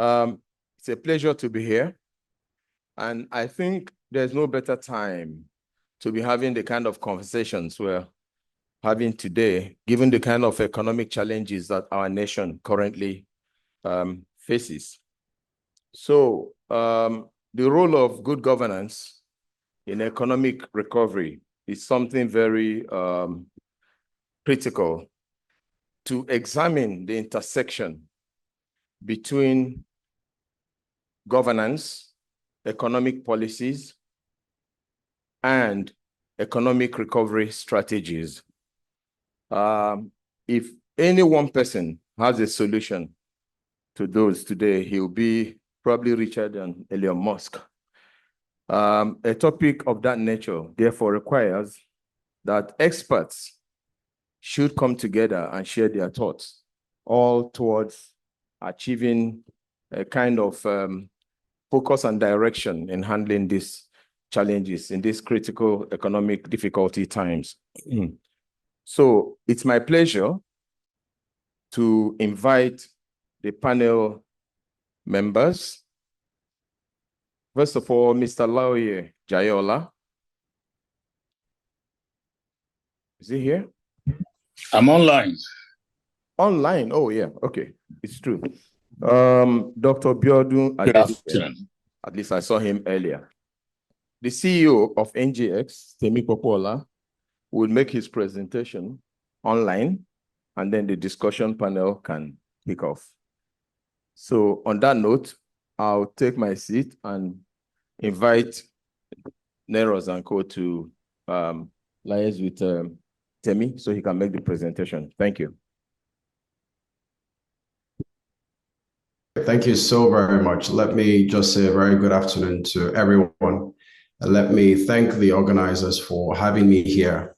It's a pleasure to be here. And I think there's no better time to be having the kind of conversations we're having today, given the kind of economic challenges that our nation currently faces. So the role of good governance in economic recovery is something very critical to examine the intersection between governance, economic policies, and economic recovery strategies. If any one person has a solution to those today, he'll be probably richer than Elon Musk. A topic of that nature, therefore, requires that experts should come together and share their thoughts, all towards achieving a kind of focus and direction in handling these challenges in these critical economic difficulty times. So it's my pleasure to invite the panel members. First of all, Mr. Laoye Jayola. Is he here? I'm online. Online? Oh, yeah. Okay. It's true. Dr. Biodun, Good afternoon. at least I saw him earlier. The CEO of NCGS, Temi Popola, will make his presentation online, and then the discussion panel can kick off. So on that note, I'll take my seat and invite Neros and Co to liaise with Temi so he can make the presentation. Thank you. Thank you so very much. Let me just say a very good afternoon to everyone. Let me thank the organizers for having me here,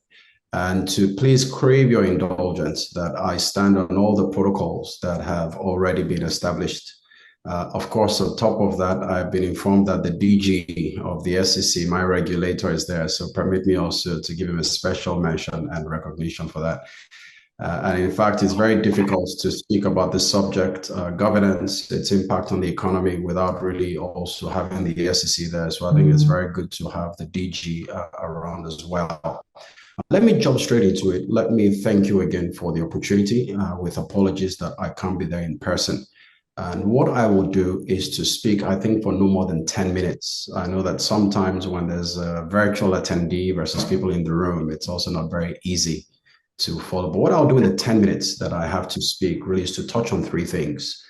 and to please crave your indulgence that I stand on all the protocols that have already been established. Of course, on top of that, I've been informed that the DG of the SEC, my regulator, is there. So permit me also to give him a special mention and recognition for that. And in fact, it's very difficult to speak about the subject, governance, its impact on the economy, without really also having the SEC there. So I think it's very good to have the DG around as well. Let me jump straight into it. Let me thank you again for the opportunity, with apologies that I can't be there in person. And what I will do is to speak, I think, for no more than 10 minutes. I know that sometimes when there's a virtual attendee versus people in the room, it's also not very easy to follow. But what I'll do in the 10 minutes that I have to speak really is to touch on three things.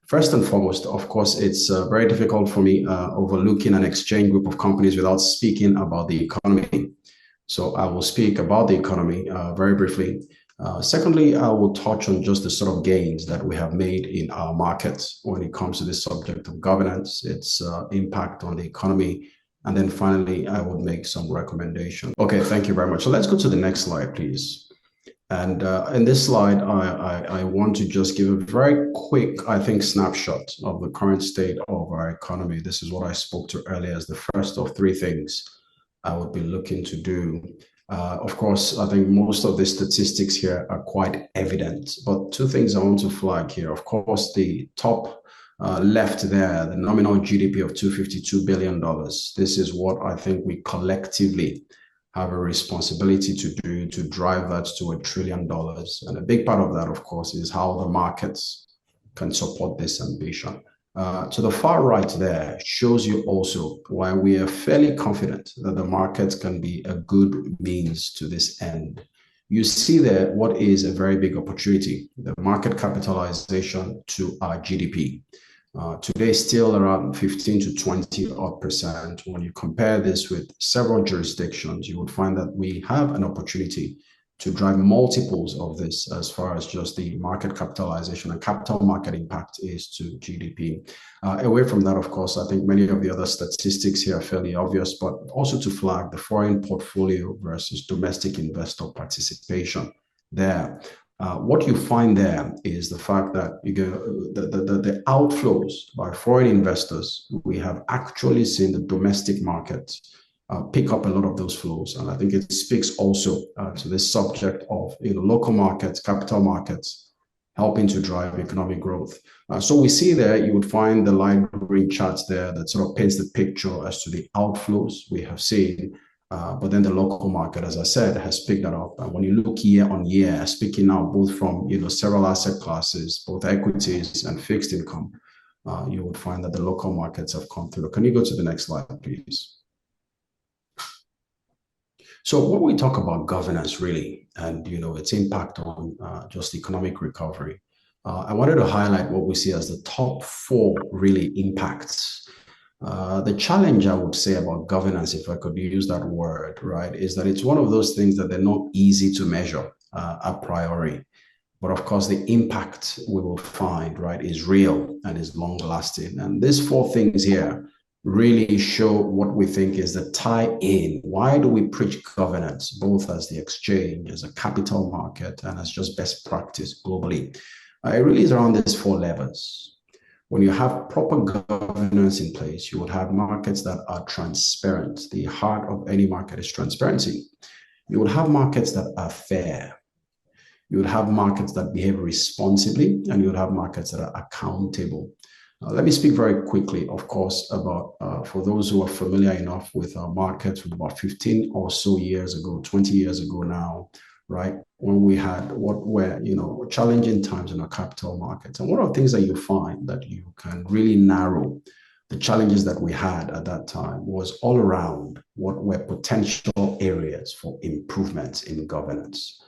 First and foremost, of course, it's very difficult for me overlooking an exchange group of companies without speaking about the economy. So I will speak about the economy very briefly. Secondly, I will touch on just the sort of gains that we have made in our markets when it comes to the subject of governance, its impact on the economy. And then finally, I would make some recommendations. Okay, thank you very much. So let's go to the next slide, please. And in this slide, I want to just give a very quick, I think, snapshot of the current state of our economy. This is what I spoke to earlier as the first of three things I would be looking to do. Of course, I think most of the statistics here are quite evident, but two things I want to flag here. Of course, the top left there, the nominal GDP of $252 billion. This is what I think we collectively have a responsibility to do to drive that to $1 trillion. And a big part of that, of course, is how the markets can support this ambition. To the far right there shows you also why we are fairly confident that the markets can be a good means to this end. You see there what is a very big opportunity, the market capitalization to our GDP. Today, still around 15 to 20%. When you compare this with several jurisdictions, you would find that we have an opportunity to drive multiples of this as far as just the market capitalization and capital market impact is to GDP. Away from that, of course, I think many of the other statistics here are fairly obvious, but also to flag the foreign portfolio versus domestic investor participation there. What you find there is the fact that the outflows by foreign investors, we have actually seen the domestic market pick up a lot of those flows. And I think it speaks also to this subject of local markets, capital markets, helping to drive economic growth. So we see there, you would find the light green charts there that sort of paints the picture as to the outflows we have seen. But then the local market, as I said, has picked that up. And when you look year on year, speaking now both from several asset classes, both equities and fixed income, you would find that the local markets have come through. Can you go to the next slide, please? So when we talk about governance, really, and its impact on just economic recovery, I wanted to highlight what we see as the top 4 really impacts. The challenge, I would say, about governance, if I could use that word, right, is that it's one of those things that they're not easy to measure a priori. But of course, the impact we will find, right, is real and is long lasting. And these 4 things here really show what we think is the tie-in. Why do we preach governance, both as the exchange, as a capital market, and as just best practice globally? It really is around these 4 levels. When you have proper governance in place, you would have markets that are transparent. The heart of any market is transparency. You would have markets that are fair. You would have markets that behave responsibly, and you would have markets that are accountable. Let me speak very quickly, of course, about, for those who are familiar enough with our markets from about 15 or so years ago, 20 years ago now, right, when we had what were, challenging times in our capital markets. And one of the things that you find that you can really narrow the challenges that we had at that time was all around what were potential areas for improvements in governance.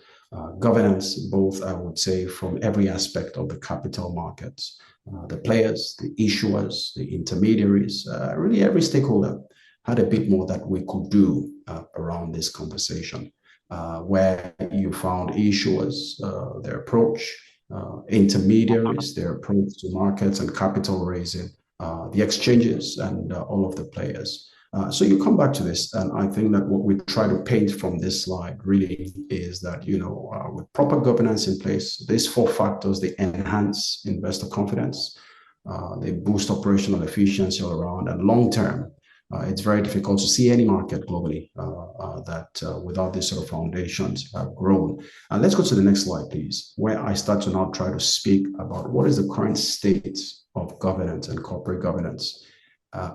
Governance, both, I would say, from every aspect of the capital markets, the players, the issuers, the intermediaries, really every stakeholder had a bit more that we could do around this conversation, where you found issuers, their approach, intermediaries, their approach to markets and capital raising, the exchanges, and all of the players. So you come back to this, and I think that what we try to paint from this slide really is that, with proper governance in place, these 4 factors, they enhance investor confidence, they boost operational efficiency all around, and long-term, it's very difficult to see any market globally that without these sort of foundations have grown. And let's go to the next slide, please, where I start to now try to speak about what is the current state of governance and corporate governance.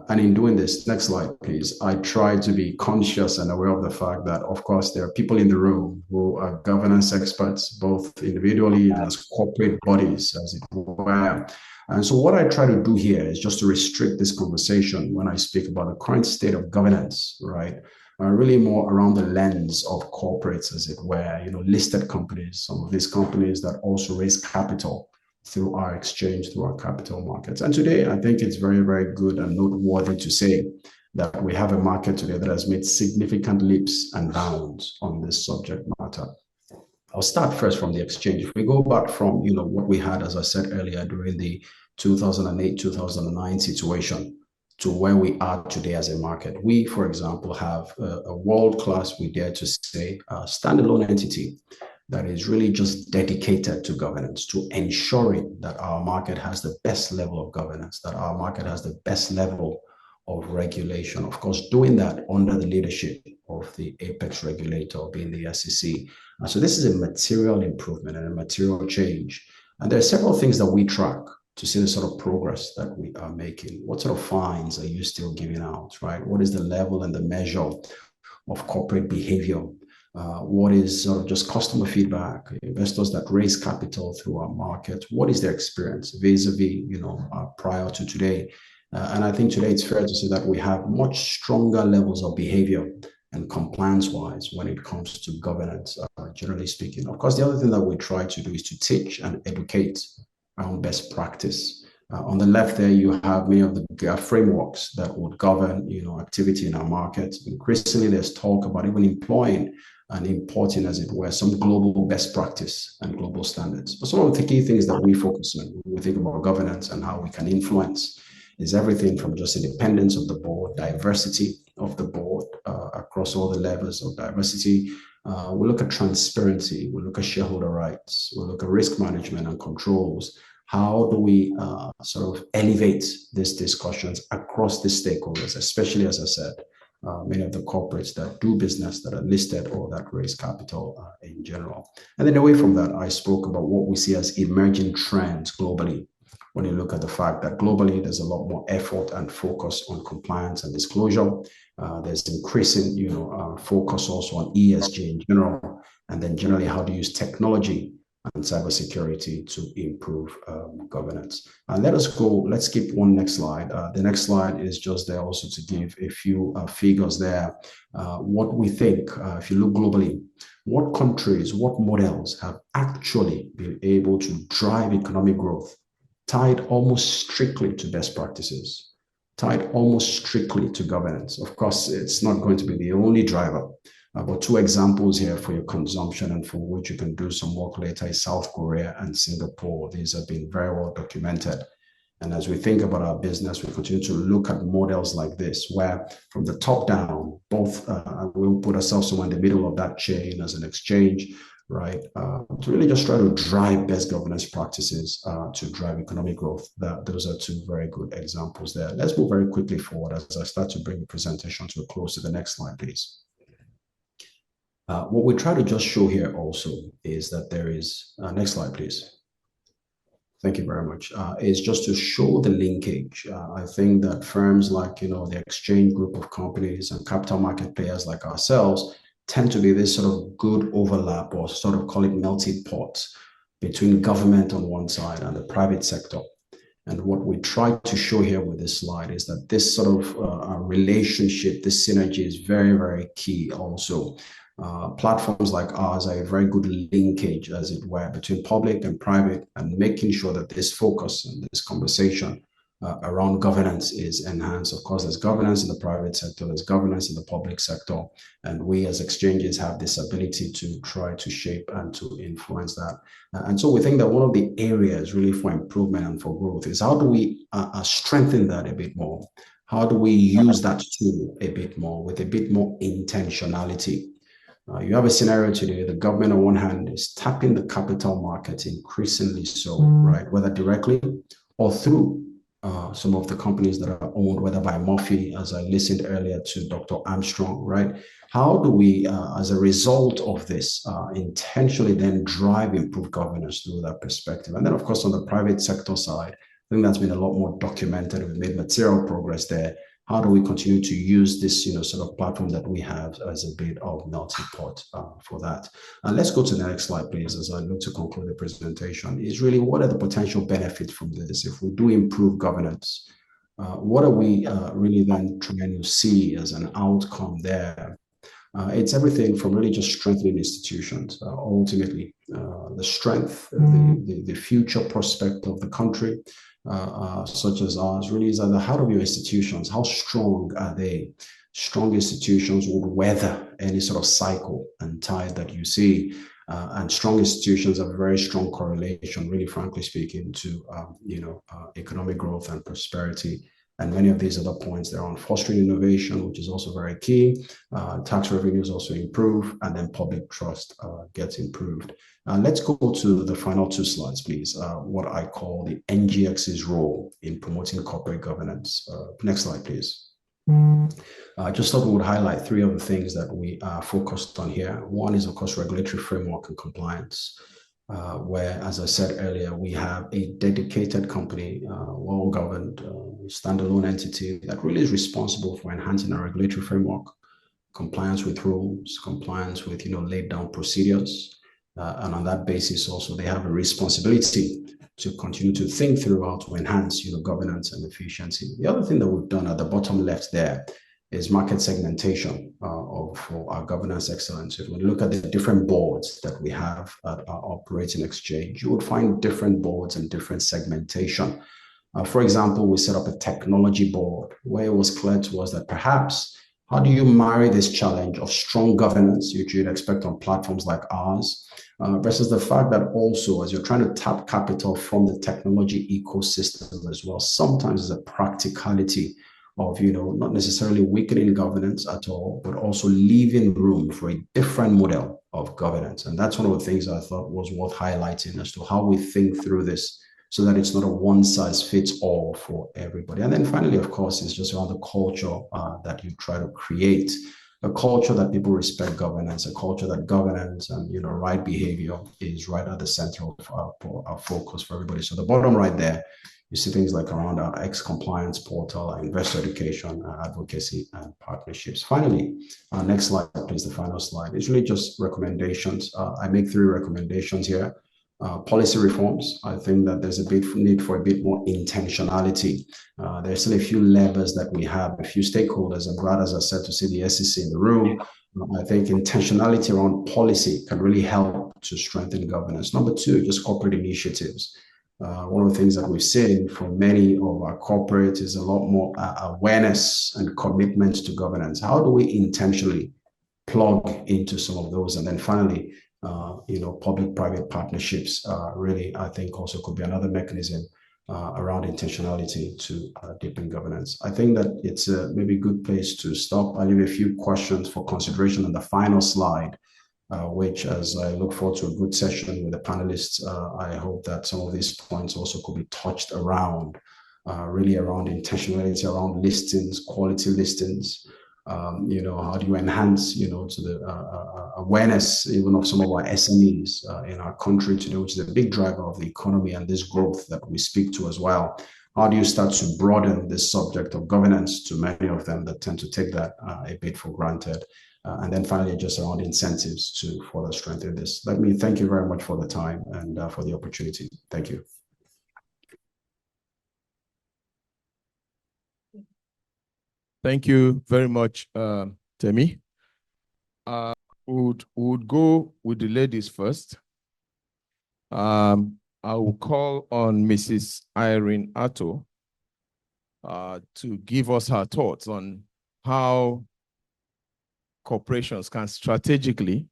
And in doing this, next slide, please, I try to be conscious and aware of the fact that, of course, there are people in the room who are governance experts, both individually and as corporate bodies, as it were. And so what I try to do here is just to restrict this conversation when I speak about the current state of governance, right? Really more around the lens of corporates, as it were, listed companies, some of these companies that also raise capital through our exchange, through our capital markets. And today, I think it's very, very good and noteworthy to say that we have a market today that has made significant leaps and bounds on this subject matter. I'll start first from the exchange. If we go back from, what we had, as I said earlier, during the 2008, 2009 situation to where we are today as a market, we, for example, have a world-class, we dare to say, standalone entity that is really just dedicated to governance, to ensuring that our market has the best level of governance, that our market has the best level of regulation. Of course, doing that under the leadership of the apex regulator, being the SEC. So this is a material improvement and a material change. And there are several things that we track to see the sort of progress that we are making. What sort of fines are you still giving out, right? What is the level and the measure of corporate behavior? What is sort of just customer feedback, investors that raise capital through our market? What is their experience vis-a-vis, prior to today? And I think today it's fair to say that we have much stronger levels of behavior and compliance-wise when it comes to governance, generally speaking. Of course, the other thing that we try to do is to teach and educate around best practice. On the left there, you have many of the frameworks that would govern, activity in our market. Increasingly, there's talk about even employing and importing, as it were, some global best practice and global standards. But some of the key things that we focus on when we think about governance and how we can influence is everything from just independence of the board, diversity of the board across all the levels of diversity. We look at transparency, we look at shareholder rights, we look at risk management and controls. How do we sort of elevate these discussions across the stakeholders, especially, as I said, many of the corporates that do business, that are listed or that raise capital in in general. And then away from that, I spoke about what we see as emerging trends globally. When you look at the fact that globally, there's a lot more effort and focus on compliance and disclosure. There's increasing, focus also on ESG in general. And then generally, how to use technology and cybersecurity to improve governance. Let's skip one next slide. The next slide is just there also to give a few figures there. What we think, if you look globally, what countries, what models have actually been able to drive economic growth, tied almost strictly to best practices, tied almost strictly to governance. Of course, it's not going to be the only driver. But two examples here for your consumption and for which you can do some work later is South Korea and Singapore. These have been very well documented. And as we think about our business, we continue to look at models like this, where from the top down, both we'll put ourselves somewhere in the middle of that chain as an exchange, right? To really just try to drive best governance practices to drive economic growth. Those are two very good examples there. Let's move very quickly forward as I start to bring the presentation to a close. To the next slide, please. What we try to just show here also is that there is, next slide, please. Thank you very much. Is just to show the linkage. I think that firms like, the exchange group of companies and capital market players like ourselves tend to be this sort of good overlap, or sort of call it melting pot, between government on one side and the private sector. And what we try to show here with this slide is that this sort of relationship, this synergy is very, very key also. Platforms like ours are a very good linkage, as it were, between public and private, and making sure that this focus and this conversation around governance is enhanced. Of course, there's governance in the private sector, there's governance in the public sector, and we as exchanges have this ability to try to shape and to influence that. And so we think that one of the areas really for improvement and for growth is how do we strengthen that a bit more? How do we use that tool a bit more with a bit more intentionality? You have a scenario today, the government on one hand is tapping the capital market increasingly so, right? Whether directly or through some of the companies that are owned, whether by Murphy, as I listened earlier to Dr. Armstrong, right? How do we, as a result of this, intentionally then drive improved governance through that perspective? And then, of course, on the private sector side, I think that's been a lot more documented. We've made material progress there. How do we continue to use this, sort of platform that we have as a bit of melting pot for that? And let's go to the next slide, please, as I look to conclude the presentation. Is really what are the potential benefits from this? If we do improve governance, what are we really then trying to see as an outcome there? It's everything from really just strengthening institutions. Ultimately, the strength, the future prospect of the country, such as ours, really is at the heart of your institutions. How strong are they? Strong institutions would weather any sort of cycle and tide that you see. And strong institutions have a very strong correlation, really frankly speaking, to economic growth and prosperity. And many of these other points, they're on fostering innovation, which is also very key. Tax revenues also improve, and then public trust gets improved. Let's go to the final two slides, please. What I call the NGX's role in promoting corporate governance. Next slide, please. I just thought we would highlight three of the things that we are focused on here. One is, of course, regulatory framework and compliance. Where, as I said earlier, we have a dedicated company, well-governed, standalone entity that really is responsible for enhancing our regulatory framework, compliance with rules, compliance with laid down procedures, and on that basis also they have a responsibility to continue to think through how to enhance governance and efficiency. The other thing that we've done at the bottom left there is market segmentation for our governance excellence. If we look at the different boards that we have at our operating exchange, you would find different boards and different segmentation. For example, we set up a technology board where it was clear to us that perhaps how do you marry this challenge of strong governance, which you'd expect on platforms like ours, versus the fact that also as you're trying to tap capital from the technology ecosystem as well, sometimes there's a practicality of not necessarily weakening governance at all, but also leaving room for a different model of governance. And that's one of the things I thought was worth highlighting as to how we think through this so that it's not a one-size-fits-all for everybody. And then finally, of course, it's just around the culture that you try to create a culture that people respect governance, a culture that governance and right behavior is right at the center of our focus for everybody. So the bottom right there, you see things like around our compliance portal, our investor education, advocacy, and partnerships. Finally, next slide, please, the final slide. It's really just recommendations. I make 3 recommendations here. Policy reforms. I think that there's a bit need for a bit more intentionality. There's still a few levers that we have, a few stakeholders, and glad, as I said, to see the SEC in the room. I think intentionality around policy can really help to strengthen governance. Number 2, just corporate initiatives. One of the things that we've seen from many of our corporates is a lot more awareness and commitment to governance. How do we intentionally plug into some of those? And then finally, public-private partnerships really, I think, also could be another mechanism around intentionality to deepen governance. I think that it's maybe a good place to stop. I'll leave a few questions for consideration on the final slide, which, as I look forward to a good session with the panelists, I hope that some of these points also could be touched around, really around intentionality, around listings, quality listings. How do you enhance, to the awareness even of some of our SMEs in our country today, which is a big driver of the economy and this growth that we speak to as well. How do you start to broaden this subject of governance to many of them that tend to take that a bit for granted? And then finally, just around incentives to further strengthen this. Let me thank you very much for the time and for the opportunity. Thank you. Thank you very much, Temi. Would go with the ladies first. I will call on Mrs. Irene Atto to give us her thoughts on how corporations can strategically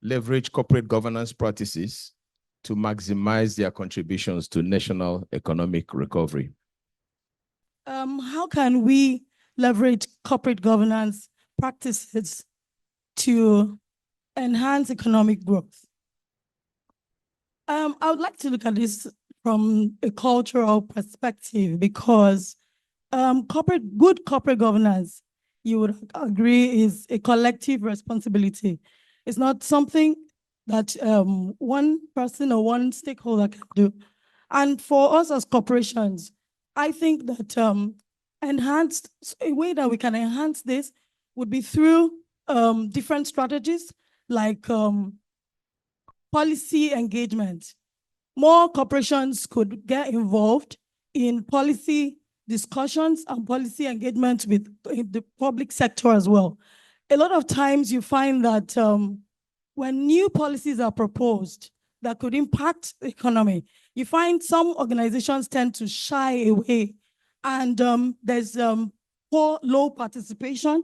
leverage corporate governance practices to maximize their contributions to national economic recovery. How can we leverage corporate governance practices to enhance economic growth? I would like to look at this from a cultural perspective because good corporate governance, you would agree, is a collective responsibility. It's not something that one person or one stakeholder can do. And for us as corporations, I think that a way that we can enhance this would be through different strategies like policy engagement. More corporations could get involved in policy discussions and policy engagement with the public sector as well. A lot of times you find that when new policies are proposed that could impact the economy, you find some organizations tend to shy away and there's low participation,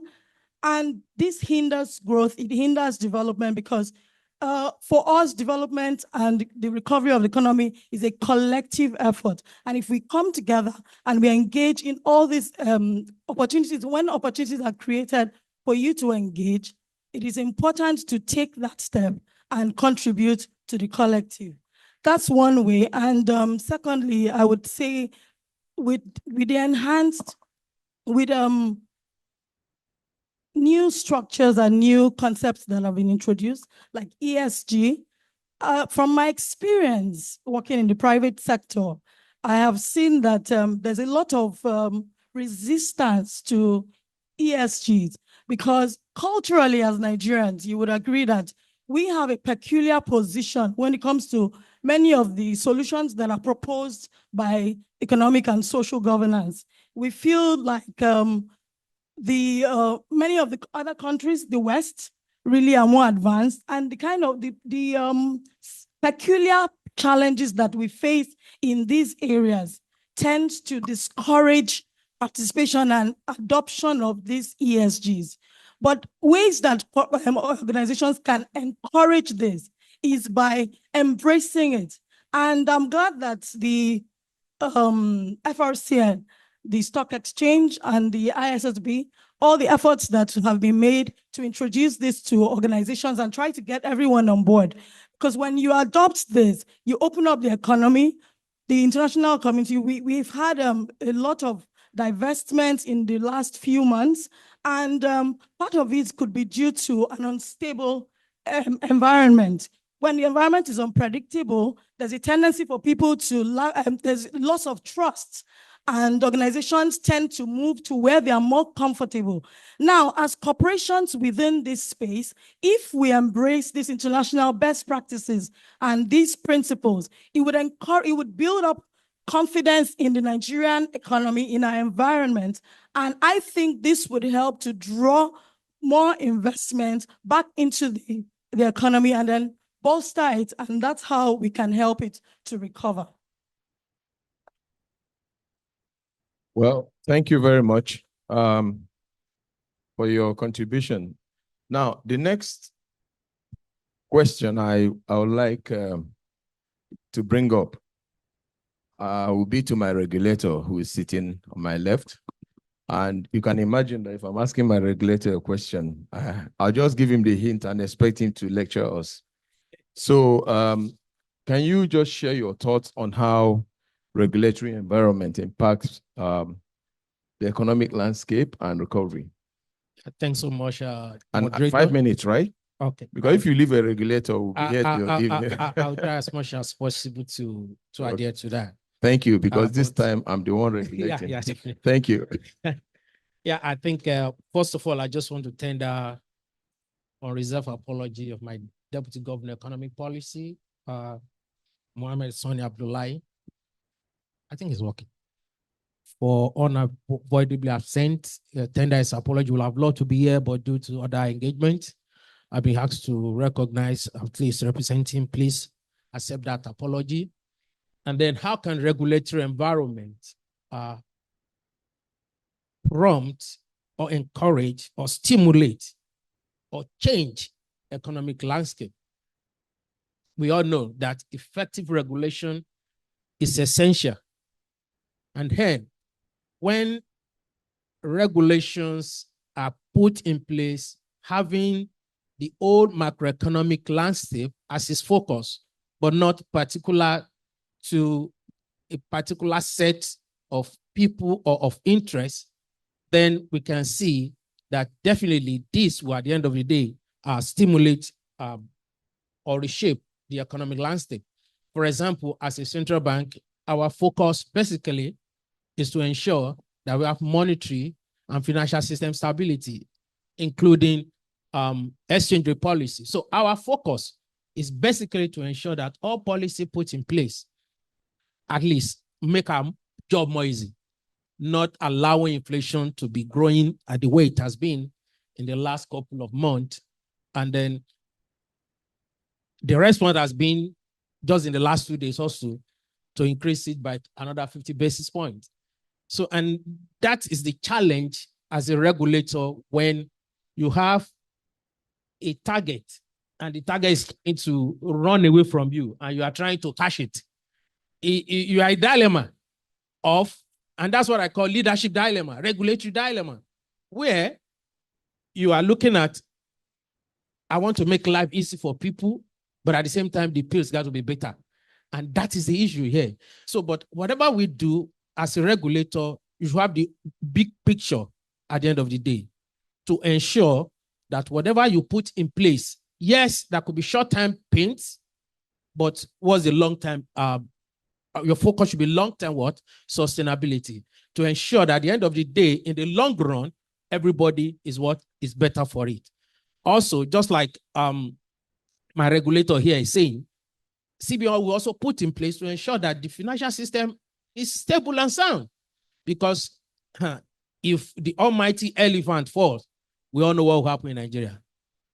and this hinders growth, it hinders development because for us, development and the recovery of the economy is a collective effort. And if we come together and we engage in all these opportunities, when opportunities are created for you to engage, it is important to take that step and contribute to the collective. That's one way. And secondly, I would say with the enhanced, with new structures and new concepts that have been introduced, like ESG, from my experience working in the private sector, I have seen that there's a lot of resistance to ESGs because culturally as Nigerians, you would agree that we have a peculiar position when it comes to many of the solutions that are proposed by economic and social governance. We feel like many of the other countries, the West, really are more advanced, and the kind of the peculiar challenges that we face in these areas tends to discourage participation and adoption of these ESGs. But ways that organizations can encourage this is by embracing it. And I'm glad that the FRCN, the stock exchange, and the ISSB, all the efforts that have been made to introduce this to organizations and try to get everyone on board. Because when you adopt this, you open up the economy, the international community. We've had a lot of divestment in the last few months. And part of it could be due to an unstable environment. When the environment is unpredictable, there's a tendency for people to, there's loss of trust, and organizations tend to move to where they are more comfortable. Now, as corporations within this space, if we embrace these international best practices and these principles, it would build up confidence in the Nigerian economy, in our environment. And I think this would help to draw more investment back into the economy and then bolster it. And that's how we can help it to recover. Well, thank you very much for your contribution. Now, the next question I would like to bring up will be to my regulator, who is sitting on my left. And you can imagine that if I'm asking my regulator a question, I'll just give him the hint and expect him to lecture us. So can you just share your thoughts on how regulatory environment impacts the economic landscape and recovery? Thanks so much. And 5 minutes, right? Okay. Because if you leave a regulator, we'll be here till evening. I'll try as much as possible to adhere to that. Thank you, because this time I'm the one regulating. Yeah, definitely. Thank you. Yeah, I think, first of all, I just want to tender unreserved apology of my Deputy Governor Economic Policy, Mohammed Sani Abdullahi. I think he's working. For unavoidably absent, tender his apology. We'll have loved to be here, but due to other engagement, I've been asked to recognize, at least represent him. Please accept that apology. And then how can regulatory environment prompt or encourage or stimulate or change economic landscape? We all know that effective regulation is essential. And then when regulations are put in place, having the old macroeconomic landscape as its focus, but not particular to a particular set of people or of interest, then we can see that definitely this will, at the end of the day, stimulate or reshape the economic landscape. For example, as a central bank, our focus basically is to ensure that we have monetary and financial system stability, including exchange rate policy. So our focus is basically to ensure that all policy put in place at least make our job more easy, not allowing inflation to be growing at the way it has been in the last couple of months. And then the response has been just in the last 2 days also to increase it by another 50 basis points. So, and that is the challenge as a regulator when you have a target and the target is trying to run away from you and you are trying to catch it. You are a dilemma of, and that's what I call leadership dilemma, regulatory dilemma, where you are looking at, I want to make life easy for people, but at the same time, the pills got to be better. And that is the issue here. So, but whatever we do as a regulator, you should have the big picture at the end of the day to ensure that whatever you put in place, yes, there could be short-term pains, but what's the long-term, your focus should be long-term what? Sustainability. To ensure that at the end of the day, in the long run, everybody is what is better for it. Also, just like my regulator here is saying, CBN will also put in place to ensure that the financial system is stable and sound. Because if the almighty elephant falls, we all know what will happen in Nigeria.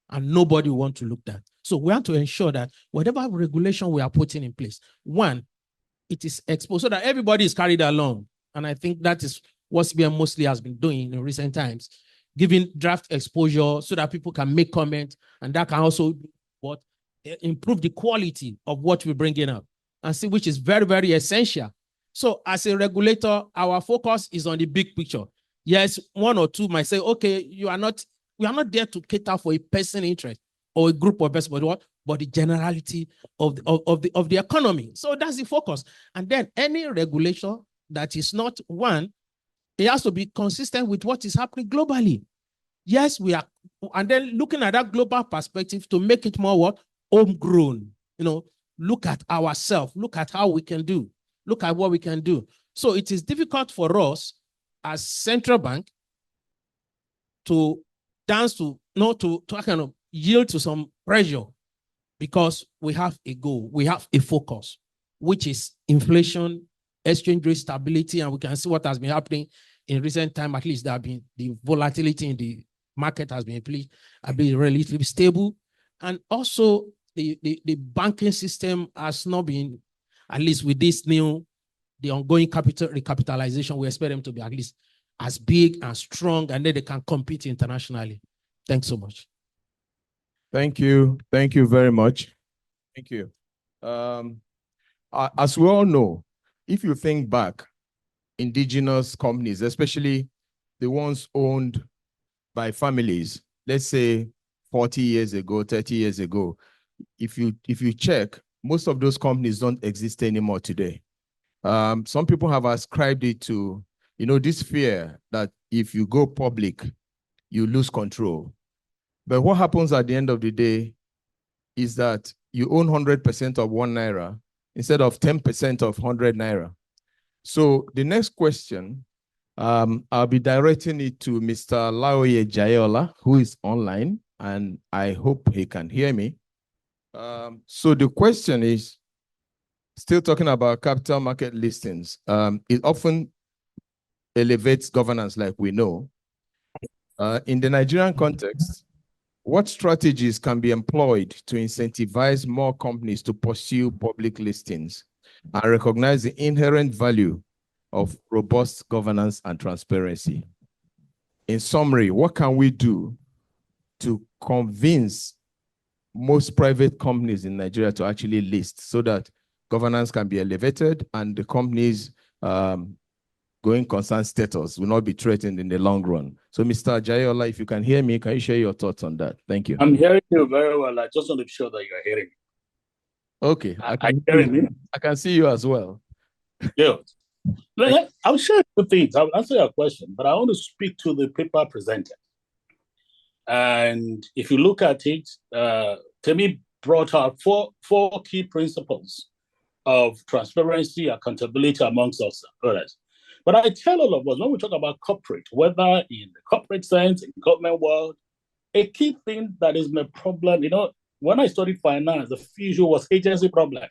And nobody will want to look at that. So we have to ensure that whatever regulation we are putting in place, one, it is exposed so that everybody is carried along. And I think that is what CBN mostly has been doing in recent times, giving draft exposure so that people can make comments, and that can also what improve the quality of what we're bringing up, and see, which is very, very essential. So as a regulator, our focus is on the big picture. Yes, one or two might say, okay, we are not there to cater for a person interest or a group of person, but the generality of the economy. So that's the focus. And then any regulation that is not one It has to be consistent with what is happening globally. Yes, we are, and then looking at that global perspective to make it more what? Homegrown. Look at ourselves, look at how we can do, look at what we can do. So it is difficult for us as central bank to dance to kind of yield to some pressure, because we have a goal, we have a focus, which is inflation, exchange rate stability, and we can see what has been happening in recent time. At least there have been the volatility in the market has been relatively stable, and also the banking system has not been, at least with this new, the ongoing capital recapitalization, we expect them to be at least as big and strong, and then they can compete internationally. Thanks so much. Thank you. Thank you very much. Thank you. As we all know, if you think back, indigenous companies, especially the ones owned by families, let's say 40 years ago, 30 years ago, if you check, most of those companies don't exist anymore today. Some people have ascribed it to, this fear that if you go public, you lose control. But what happens at the end of the day is that you own 100% of 1 naira instead of 10% of 100 naira. So the next question, I'll be directing it to Mr. Laoye Jayola, who is online, and I hope he can hear me. So the question is, still talking about capital market listings. It often elevates governance, like we know. In the Nigerian context, what strategies can be employed to incentivize more companies to pursue public listings and recognize the inherent value of robust governance and transparency? In summary, what can we do to convince most private companies in Nigeria to actually list so that governance can be elevated and the companies going concern status will not be threatened in the long run? So, Mr. Jayola, if you can hear me, can you share your thoughts on that? Thank you. I'm hearing you very well. I just want to be sure that you're hearing me. Okay. Are you hearing me? I can see you as well. Yeah. I'll share 2 things. I'll answer your question, but I want to speak to the paper presented. And if you look at it, Temi brought out four key principles of transparency, accountability amongst others. But I tell all of us, when we talk about corporate, whether in the corporate sense, in the government world, a key thing that is my problem, when I studied finance, the issue was agency problem,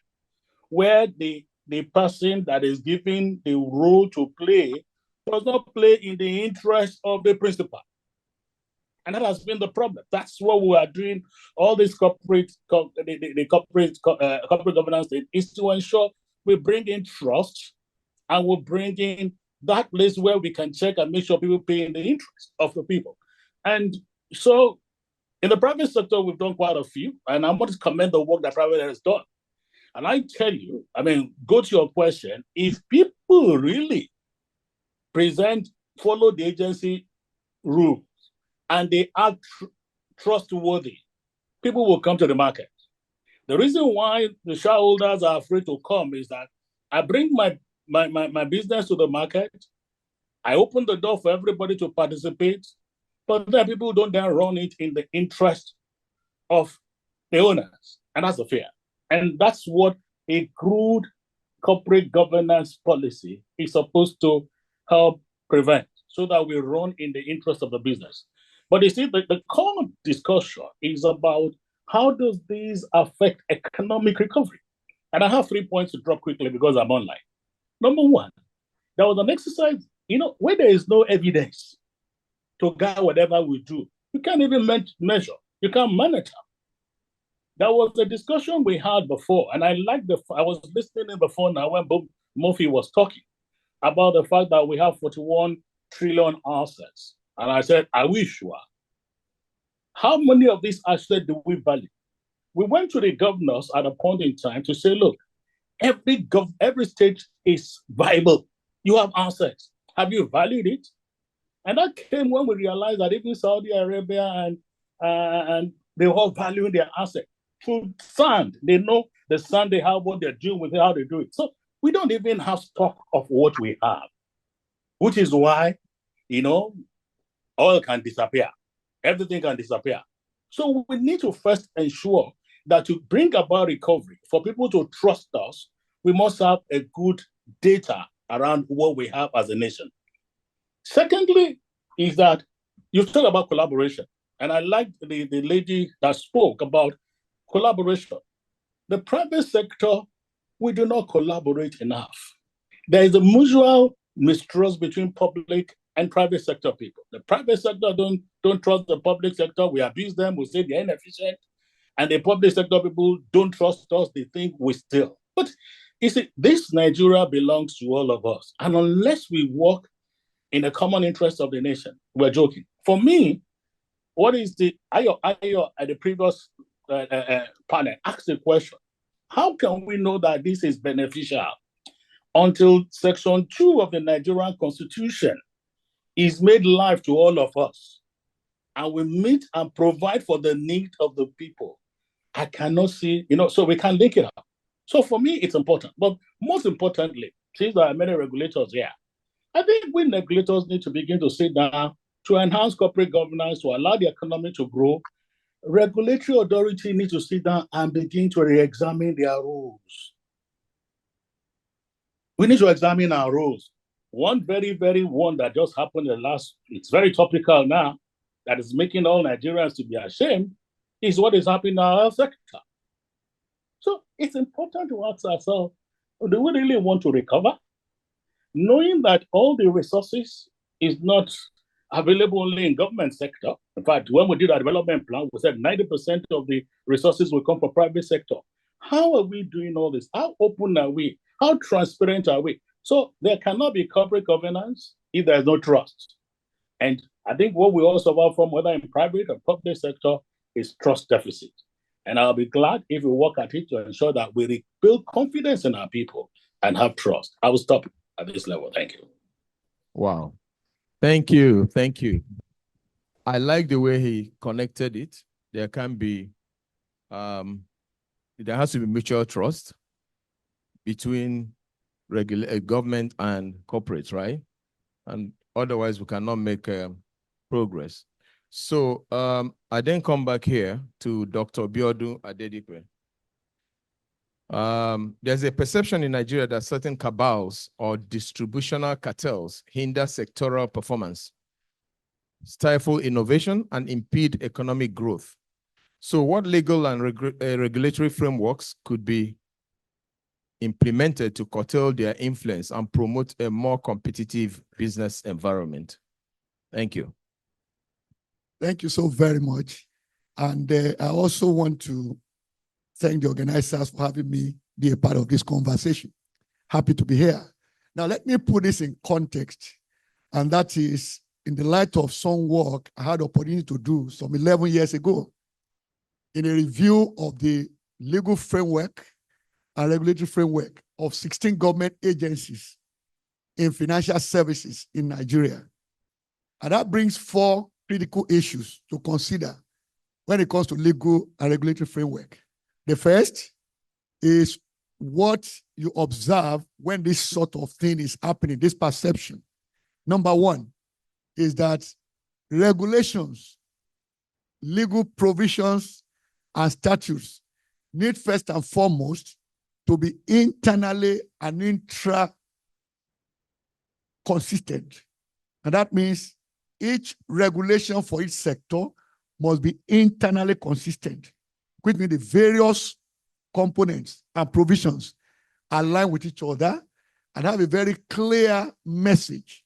where the person that is given the role to play does not play in the interest of the principal. And that has been the problem. That's what we are doing. All this corporate governance is to ensure we bring in trust and we bring in that place where we can check and make sure people pay in the interest of the people. And so in the private sector, we've done quite a few, and I want to commend the work that private has done. And I tell you, go to your question, if people really follow the agency rules and they are trustworthy, people will come to the market. The reason why the shareholders are afraid to come is that I bring my business to the market, I open the door for everybody to participate, but then people don't then run it in the interest of the owners, and that's the fear. And that's what a crude corporate governance policy is supposed to help prevent, so that we run in the interest of the business. But you see, the core discussion is about how does this affect economic recovery? And I have 3 points to drop quickly because I'm online. Number one, there was an exercise, where there is no evidence to guide whatever we do. You can't even measure. You can't monitor. There was a discussion we had before, and I was listening before now when Bob Murphy was talking about the fact that we have 41 trillion assets. And I said, are we sure? How many of these assets do we value? We went to the governors at a point in time to say, look, every state is viable. You have assets. Have you valued it? And that came when we realized that even Saudi Arabia and they all value their assets. Through sand, they know the sand they have, what they're doing with it, how they do it. So we don't even have stock of what we have. which is why, oil can disappear. Everything can disappear. So we need to first ensure that to bring about recovery, for people to trust us, we must have a good data around what we have as a nation. Secondly, is that you talk about collaboration. And I like the lady that spoke about collaboration. The private sector, we do not collaborate enough. There is a mutual mistrust between public and private sector people. The private sector don't trust the public sector. We abuse them. We say they're inefficient. And the public sector people don't trust us. They think we steal. But you see, this Nigeria belongs to all of us. And unless we work in the common interest of the nation, we're joking. For me, what is Ayo at the previous panel asked the question, how can we know that this is beneficial until Section 2 of the Nigerian Constitution is made live to all of us and we meet and provide for the need of the people? I cannot see, so we can link it up. So for me, it's important. But most importantly, since there are many regulators here, I think we regulators need to begin to sit down to enhance corporate governance, to allow the economy to grow. Regulatory authority needs to sit down and begin to re-examine their rules. We need to examine our rules. One very, very one that just happened it's very topical now, that is making all Nigerians to be ashamed, is what is happening in our health sector. So it's important to ask ourselves, do we really want to recover? Knowing that all the resources is not available only in government sector. In fact, when we did our development plan, we said 90% of the resources will come from private sector. How are we doing all this? How open are we? How transparent are we? So there cannot be corporate governance if there is no trust. And I think what we all suffer from, whether in private or public sector, is trust deficit. And I'll be glad if we work at it to ensure that we build confidence in our people and have trust. I will stop at this level. Thank you. Wow. Thank you. Thank you. I like the way he connected it. There can be, there has to be mutual trust between government and corporates, right? And otherwise we cannot make progress. So I then come back here to Dr. Biodun Adedipe. There's a perception in Nigeria that certain cabals or distributional cartels hinder sectoral performance, stifle innovation, and impede economic growth. So what legal and regulatory frameworks could be implemented to curtail their influence and promote a more competitive business environment? Thank you. Thank you so very much. And I also want to thank the organizers for having me be a part of this conversation. Happy to be here. Now, let me put this in context, and that is in the light of some work I had the opportunity to do some 11 years ago in a review of the legal framework and regulatory framework of 16 government agencies in financial services in Nigeria. And that brings 4 critical issues to consider when it comes to legal and regulatory framework. The first is what you observe when this sort of thing is happening, this perception. Number 1 is that regulations, legal provisions, and statutes need first and foremost to be internally and intra-consistent. And that means each regulation for each sector must be internally consistent, which means the various components and provisions align with each other and have a very clear message,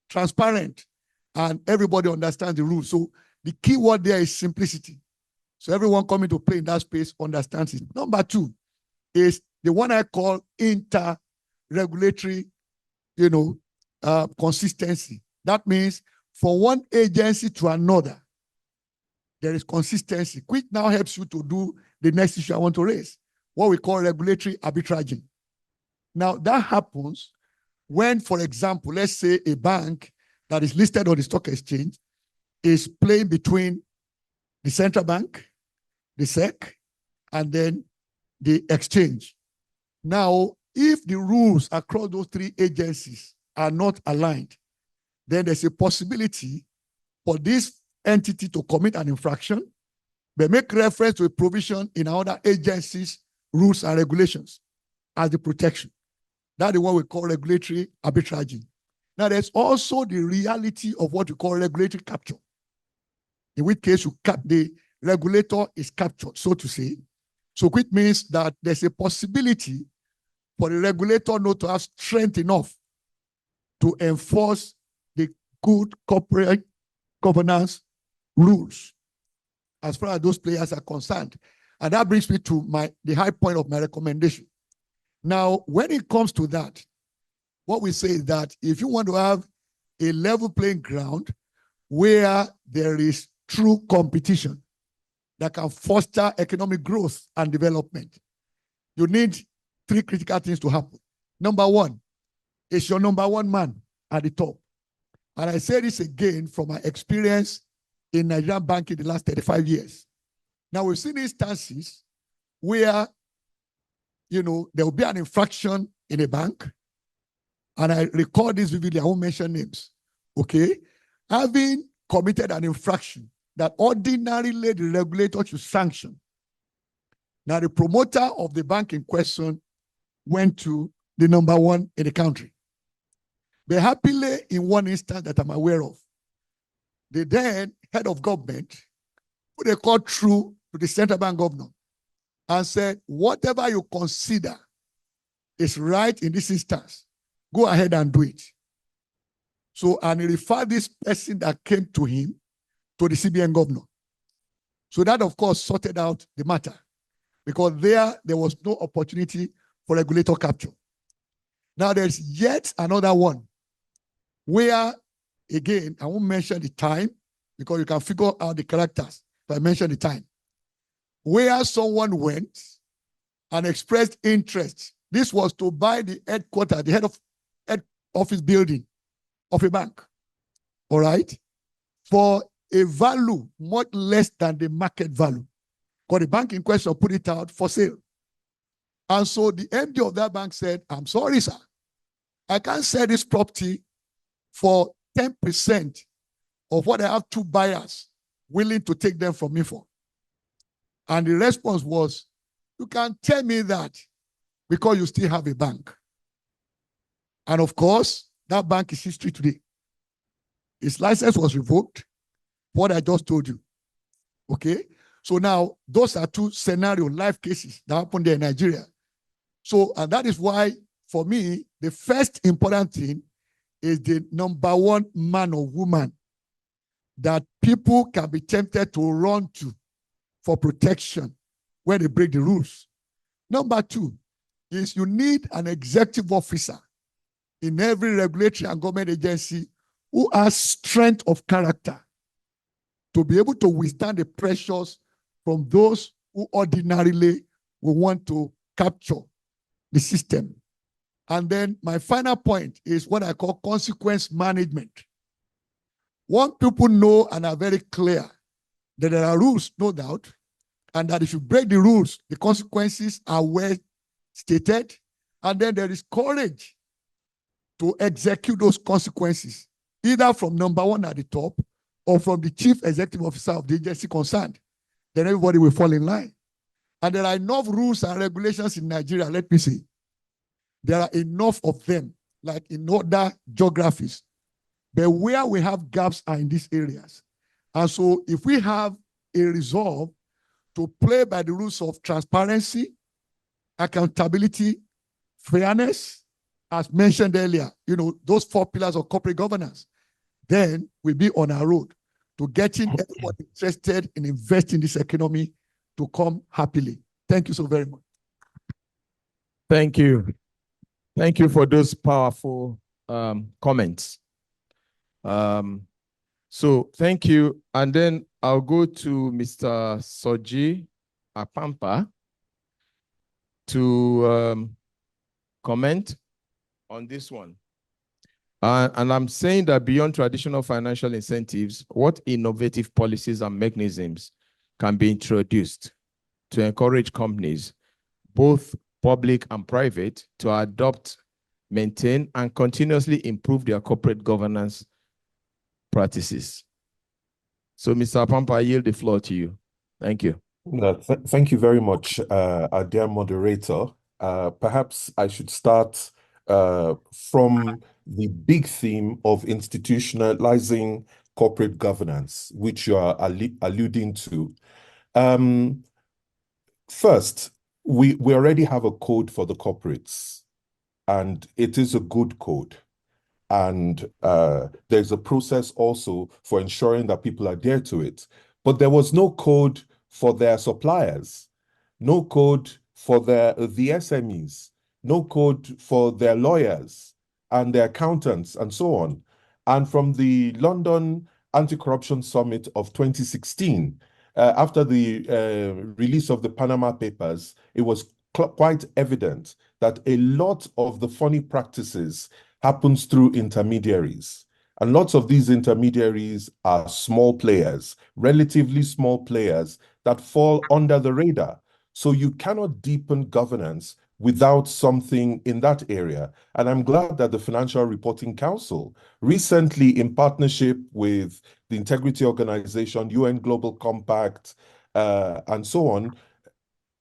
transparent, and everybody understands the rules. So the key word there is simplicity. So everyone coming to play in that space understands it. Number 2 is the one I call inter-regulatory, consistency. That means from one agency to another, there is consistency, which now helps you to do the next issue I want to raise, what we call regulatory arbitraging. Now, that happens when, for example, let's say a bank that is listed on the stock exchange is playing between the central bank, the SEC, and then the exchange. Now, if the rules across those 3 agencies are not aligned, then there's a possibility for this entity to commit an infraction, but make reference to a provision in another agency's rules and regulations as the protection. That is what we call regulatory arbitraging. Now, there's also the reality of what we call regulatory capture, in which case the regulator is captured, so to say. So which means that there's a possibility for the regulator not to have strength enough to enforce the good corporate governance rules as far as those players are concerned. And that brings me to the high point of my recommendation. Now, when it comes to that, what we say is that if you want to have a level playing ground where there is true competition that can foster economic growth and development, you need three critical things to happen. Number one, is your number one man at the top. And I say this again from my experience in Nigerian banking the last 35 years. Now, we've seen instances where, there will be an infraction in a bank, and I record this vividly, I won't mention names, okay? Having committed an infraction that ordinarily the regulator should sanction. Now, the promoter of the bank in question went to the number one in the country. But happily, in one instance that I'm aware of, the then head of government put a call through to the central bank governor and said, whatever you consider is right in this instance, go ahead and do it. So, and he referred this person that came to him to the CBN governor. So that, of course, sorted out the matter, because there was no opportunity for regulator capture. Now, there's yet another one where, again, I won't mention the time because you can figure out the characters if I mention the time, where someone went and expressed interest. This was to buy the headquarters, the head office building of a bank, all right, for a value much less than the market value, because the bank in question put it out for sale. And so the MD of that bank said, I'm sorry, sir, I can't sell this property for 10% of what I have two buyers willing to take them from me for. And the response was, you can tell me that because you still have a bank. And of course, that bank is history today. Its license was revoked, what I just told you. Okay? So now, those are two scenario life cases that happened there in Nigeria. So, and that is why, for me, the first important thing is the number one man or woman that people can be tempted to run to for protection when they break the rules. Number two is you need an executive officer in every regulatory and government agency who has strength of character to be able to withstand the pressures from those who ordinarily will want to capture the system. And then my final point is what I call consequence management. Once people know and are very clear that there are rules, no doubt, and that if you break the rules, the consequences are well stated, and then there is courage to execute those consequences, either from number one at the top or from the chief executive officer of the agency concerned, then everybody will fall in line. And there are enough rules and regulations in Nigeria, let me say. There are enough of them, like in other geographies. But where we have gaps are in these areas. And so if we have a resolve to play by the rules of transparency, accountability, fairness, as mentioned earlier, those 4 pillars of corporate governance, then we'll be on our road to getting everyone interested in investing in this economy to come happily. Thank you so very much. Thank you. Thank you for those powerful comments. So thank you. And then I'll go to Mr. Soji Apampa to comment on this one. And I'm saying that beyond traditional financial incentives, what innovative policies and mechanisms can be introduced to encourage companies, both public and private, to adopt, maintain, and continuously improve their corporate governance practices. So, Mr. Pampa, I yield the floor to you. Thank you. Thank you very much, our dear moderator. Perhaps I should start from the big theme of institutionalizing corporate governance, which you are alluding to. First, we already have a code for the corporates, and it is a good code. And there's a process also for ensuring that people adhere to it. But there was no code for their suppliers, no code for the SMEs, no code for their lawyers and their accountants and so on. And from the London Anti-Corruption Summit of 2016, after the release of the Panama Papers, it was quite evident that a lot of the funny practices happens through intermediaries. And lots of these intermediaries are small players, relatively small players that fall under the radar. So you cannot deepen governance without something in that area. And I'm glad that the Financial Reporting Council recently, in partnership with the Integrity Organization, UN Global Compact, and so on,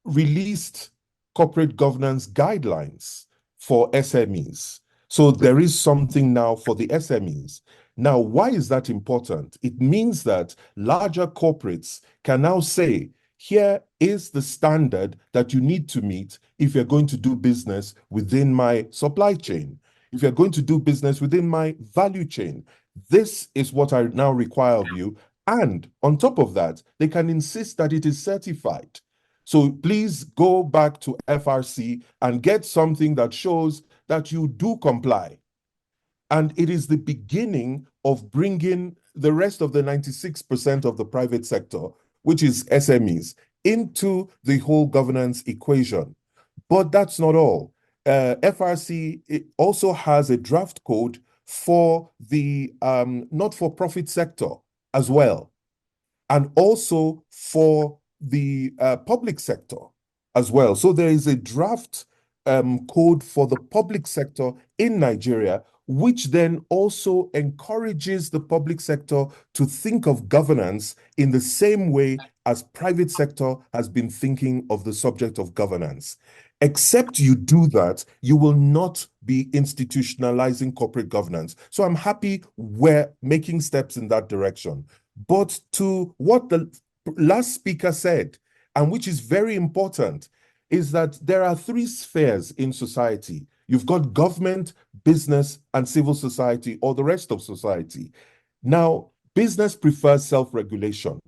released corporate governance guidelines for SMEs. So there is something now for the SMEs. Now, why is that important? It means that larger corporates can now say, here is the standard that you need to meet if you're going to do business within my supply chain. If you're going to do business within my value chain, this is what I now require of you. And on top of that, they can insist that it is certified. So please go back to FRC and get something that shows that you do comply. And it is the beginning of bringing the rest of the 96% of the private sector, which is SMEs, into the whole governance equation. But that's not all. FRC also has a draft code for the not-for-profit sector as well, and also for the public sector as well. So there is a draft code for the public sector in Nigeria, which then also encourages the public sector to think of governance in the same way as private sector has been thinking of the subject of governance. Except you do that, you will not be institutionalizing corporate governance. So I'm happy we're making steps in that direction. But to what the last speaker said, and which is very important, is that there are three spheres in society. You've got government, business, and civil society, or the rest of society. Now, business prefers self-regulation.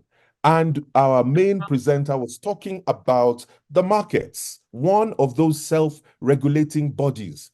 And our main presenter was talking about the markets, one of those self-regulating bodies.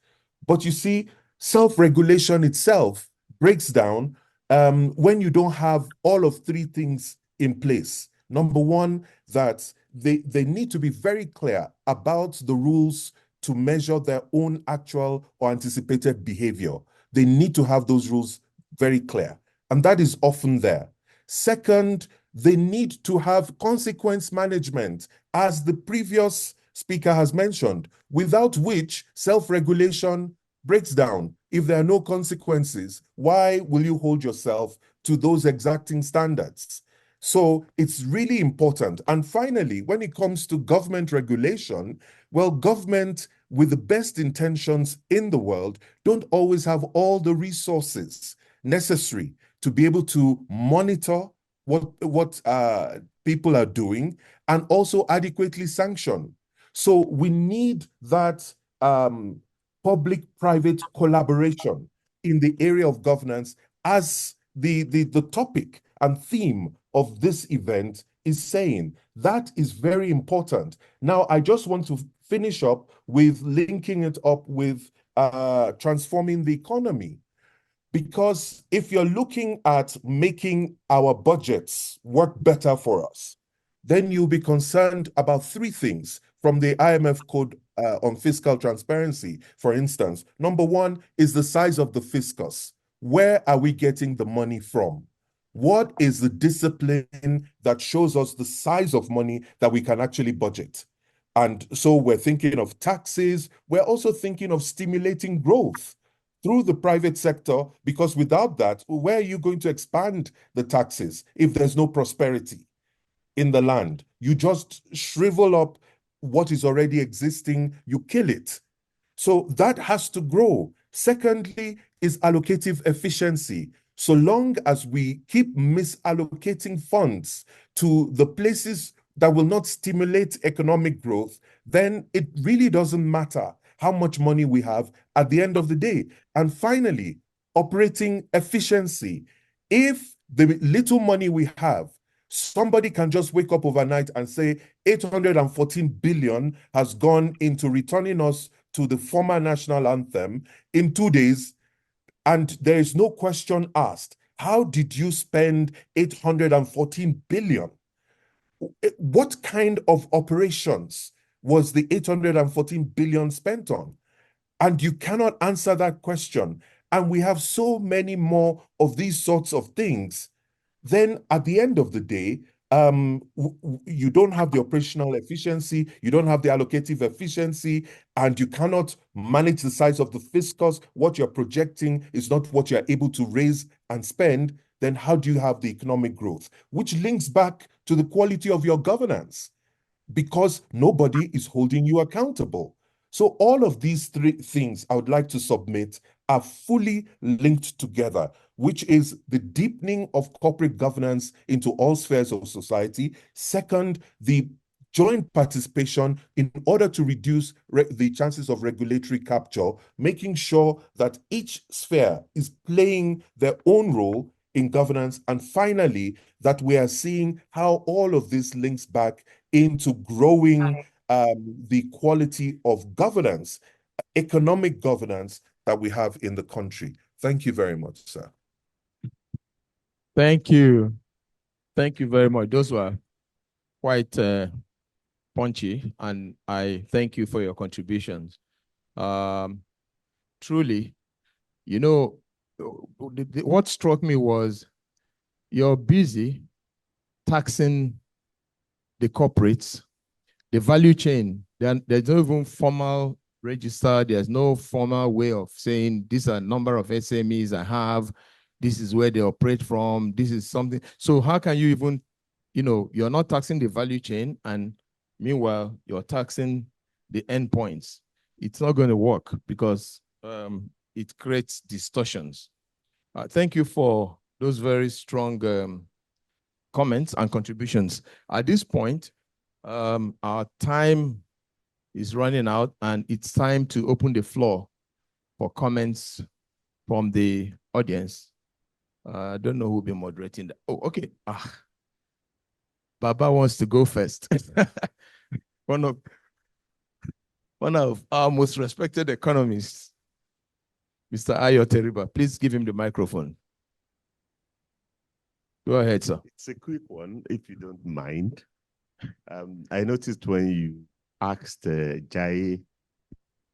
But you see, self-regulation itself breaks down when you don't have all of three things in place. Number one, that they need to be very clear about the rules to measure their own actual or anticipated behavior. They need to have those rules very clear, and that is often there. Second, they need to have consequence management, as the previous speaker has mentioned, without which self-regulation breaks down. If there are no consequences, why will you hold yourself to those exacting standards? So it's really important. And finally, when it comes to government regulation, well, government with the best intentions in the world don't always have all the resources necessary to be able to monitor what people are doing and also adequately sanction. So we need that public-private collaboration in the area of governance, as the topic and theme of this event is saying. That is very important. Now, I just want to finish up with linking it up with transforming the economy. Because if you're looking at making our budgets work better for us, then you'll be concerned about three things from the IMF Code on Fiscal Transparency, for instance. Number one is the size of the fiscus. Where are we getting the money from? What is the discipline that shows us the size of money that we can actually budget? And so we're thinking of taxes. We're also thinking of stimulating growth. through the private sector, because without that, where are you going to expand the taxes if there's no prosperity in the land? You just shrivel up what is already existing, you kill it. So that has to grow. Secondly, is allocative efficiency. So long as we keep misallocating funds to the places that will not stimulate economic growth, then it really doesn't matter how much money we have at the end of the day. And finally, operating efficiency. If the little money we have, somebody can just wake up overnight and say 814 billion has gone into returning us to the former national anthem in 2 days, and there is no question asked, how did you spend 814 billion? What kind of operations was the 814 billion spent on? And you cannot answer that question. And we have so many more of these sorts of things. Then at the end of the day, you don't have the operational efficiency, you don't have the allocative efficiency, and you cannot manage the size of the fiscus. What you're projecting is not what you're able to raise and spend. Then how do you have the economic growth? Which links back to the quality of your governance, because nobody is holding you accountable. So all of these three things I would like to submit are fully linked together, which is the deepening of corporate governance into all spheres of society. Second, the joint participation in order to reduce the chances of regulatory capture, making sure that each sphere is playing their own role in governance. And finally, that we are seeing how all of this links back into growing the quality of governance, economic governance that we have in the country. Thank you very much, sir. Thank you. Thank you very much. Those were quite punchy, and I thank you for your contributions. Truly, you know, what struck me was you're busy taxing the corporates, the value chain. There's no even formal register. There's no formal way of saying these are number of SMEs I have. This is where they operate from. This is something. So how can you even, you're not taxing the value chain, and meanwhile, you're taxing the endpoints. It's not going to work because it creates distortions. Thank you for those very strong comments and contributions. At this point, our time is running out, and it's time to open the floor for comments from the audience. I don't know who will be moderating that. Oh, okay. Baba wants to go first. one of our most respected economists, Mr. Ayo Teriba. Please give him the microphone. Go ahead, sir. It's a quick one, if you don't mind. I noticed when you asked Jai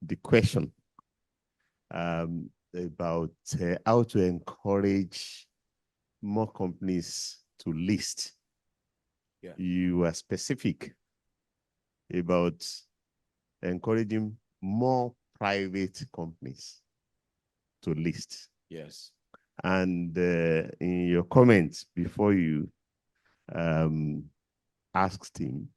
the question about how to encourage more companies to list. Yeah. You are specific about encouraging more private companies to list. Yes. And in your comments before you asked him,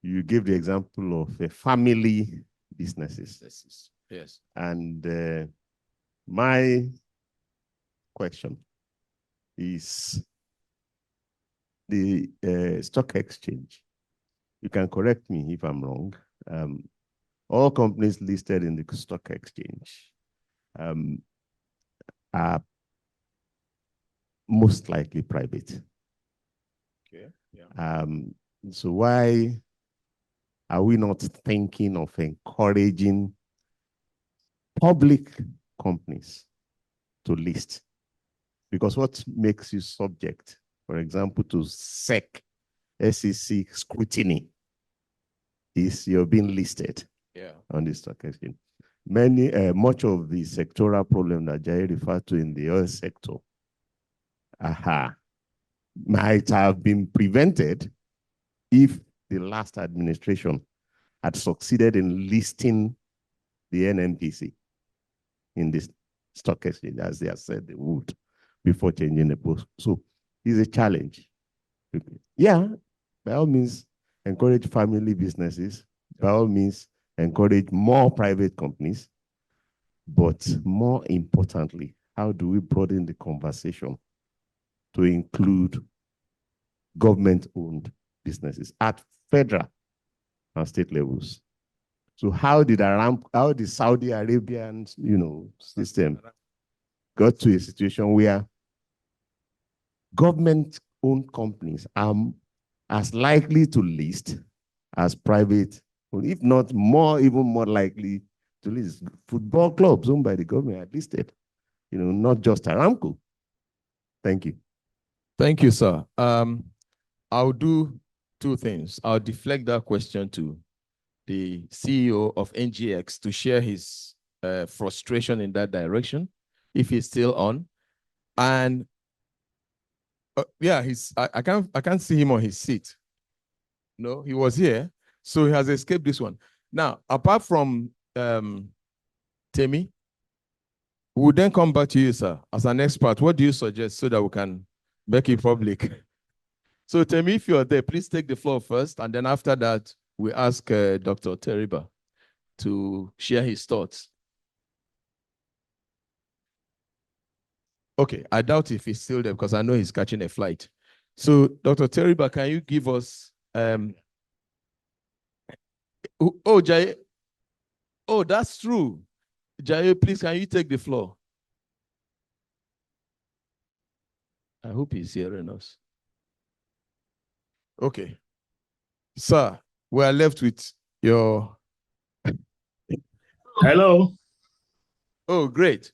you gave the example of family businesses. Yes. And my question is the stock exchange. You can correct me if I'm wrong. All companies listed in the stock exchange are most likely private. Okay. Yeah. So why are we not thinking of encouraging public companies to list? Because what makes you subject, for example, to SEC scrutiny is you're being listed on the stock exchange. Much of the sectoral problem that Jai referred to in the oil sector might have been prevented if the last administration had succeeded in listing the NNPC. in this stock exchange, as they have said they would before changing the post. So it's a challenge. Yeah, by all means, encourage family businesses. By all means, encourage more private companies. But more importantly, how do we broaden the conversation to include government-owned businesses at federal and state levels? So how did Saudi Arabian, system got to a situation where government-owned companies are as likely to list as private, if not more, even more likely to list? Football clubs owned by the government are listed, not just Aramco. Thank you. Thank you, sir. I'll do two things. I'll deflect that question to the CEO of NGX to share his frustration in that direction, if he's still on. And yeah, I can't see him on his seat. No, he was here, so he has escaped this one. Now, apart from Temi, we'll then come back to you, sir, as an expert. What do you suggest so that we can make it public? So, Temi, if you're there, please take the floor first, and then after that, we ask Dr. Teriba to share his thoughts. Okay, I doubt if he's still there because I know he's catching a flight. So, Dr. Teriba, can you give us Jai. Oh, that's true. Jai, please, can you take the floor? I hope he's hearing us. Okay. Sir, we are left with your... Hello. Oh, great.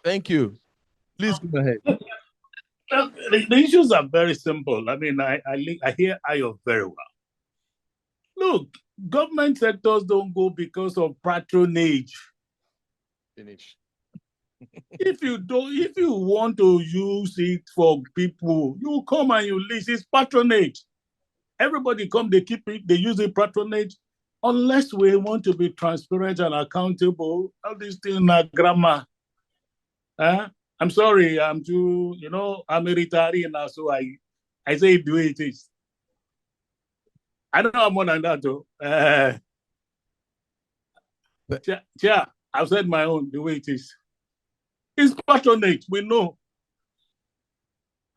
Thank you. Please go ahead. The issues are very simple. I mean, I hear Ayo very well. Look, government sectors don't go because of patronage. Finish. If you want to use it for people, you come and you list. It's patronage. Everybody come, they keep it, they use it patronage. Unless we want to be transparent and accountable, all these things are grammar. I'm sorry, I'm a retiree now, so I say the way it is. I don't know more than that, though. Chair, I've said my own, the way it is. It's patronage, we know.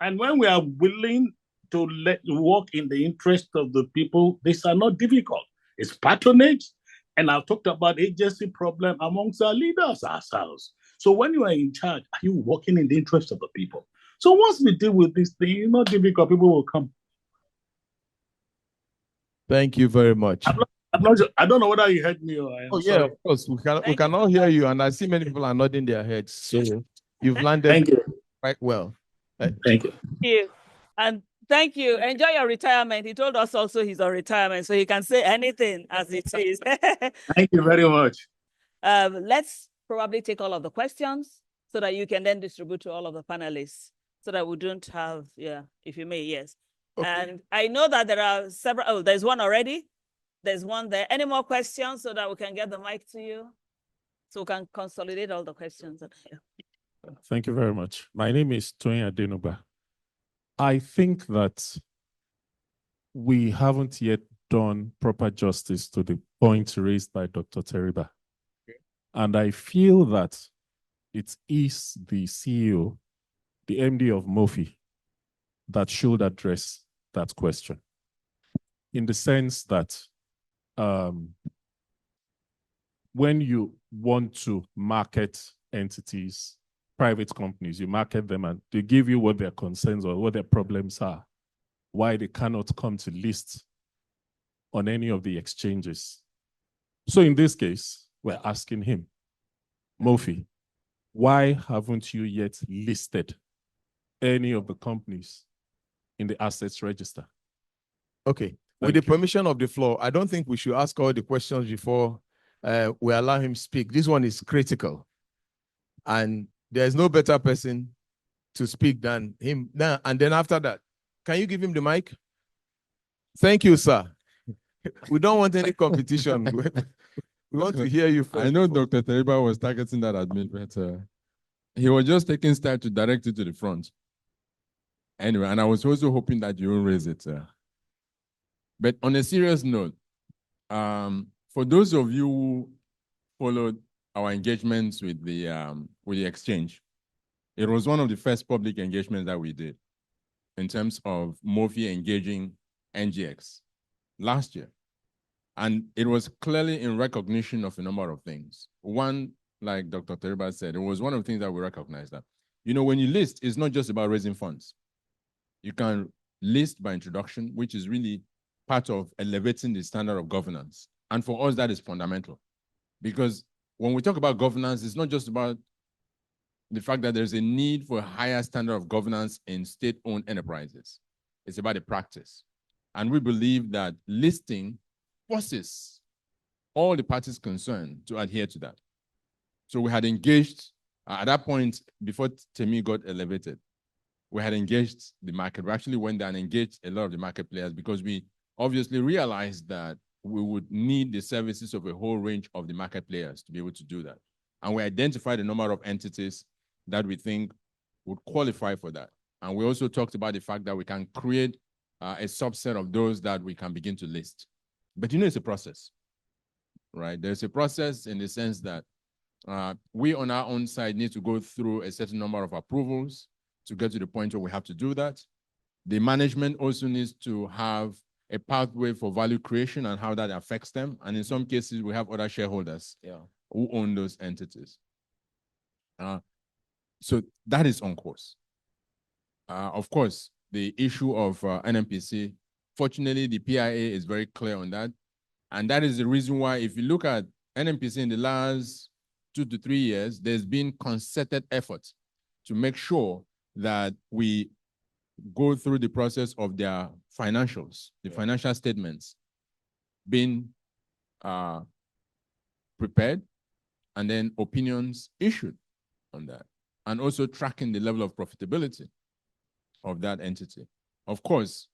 And when we are willing to work in the interest of the people, these are not difficult. It's patronage. And I've talked about agency problem amongst our leaders ourselves. So when you are in charge, are you working in the interest of the people? So once we deal with this thing, it's not difficult, people will come. Thank you very much. I don't know whether you heard me or I am. Oh, yeah, sorry. Of course. We can all hear you, and I see many people are nodding their heads. So you've landed quite well. Thank you. Thank you. And thank you. Enjoy your retirement. He told us also he's on retirement, so he can say anything as it is. Thank you very much. Let's probably take all of the questions so that you can then distribute to all of the panelists so that we don't have, if you may, yes. Okay. And I know that there are several, oh, there's one already. There's one there. Any more questions so that we can get the mic to you? So we can consolidate all the questions. Thank you very much. My name is Toyin Adenuba. I think that we haven't yet done proper justice to the point raised by Dr. Teriba. Okay. And I feel that it is the CEO, the MD of Mofi, that should address that question. In the sense that when you want to market entities, private companies, you market them and they give you what their concerns or what their problems are, why they cannot come to list on any of the exchanges. So in this case, we're asking him, Mofi, why haven't you yet listed any of the companies in the assets register? Okay. With the permission of the floor, I don't think we should ask all the questions before we allow him speak. This one is critical. And there's no better person to speak than him. Now, and then after that, can you give him the mic? Thank you, sir. We don't want any competition. We want to hear you first. I know Dr. Teriba was targeting that admin, but he was just taking style to direct it to the front. Anyway, and I was also hoping that you will raise it. But on a serious note, for those of you who followed our engagements with the exchange, it was one of the first public engagements that we did in terms of MOFI engaging NGX last year. And it was clearly in recognition of a number of things. One, like Dr. Teriba said, it was one of the things that we recognized that, when you list, it's not just about raising funds. You can list by introduction, which is really part of elevating the standard of governance. And for us, that is fundamental. Because when we talk about governance, it's not just about the fact that there's a need for a higher standard of governance in state-owned enterprises. It's about the practice. And we believe that listing forces all the parties concerned to adhere to that. So we had engaged, at that point, before Temi got elevated, we had engaged the market. We actually went there and engaged a lot of the market players because we obviously realized that we would need the services of a whole range of the market players to be able to do that. And we identified a number of entities that we think would qualify for that. And we also talked about the fact that we can create a subset of those that we can begin to list. But it's a process, right? There's a process in the sense that we on our own side need to go through a certain number of approvals to get to the point where we have to do that. The management also needs to have a pathway for value creation and how that affects them. And in some cases, we have other shareholders who own those entities. So that is on course. Of course, the issue of NMPC, fortunately, the PIA is very clear on that. And that is the reason why, if you look at NMPC in the last 2 to 3 years, there's been concerted effort to make sure that we go through the process of their financials, the financial statements being prepared, and then opinions issued on that, and also tracking the level of profitability of that entity. Of course,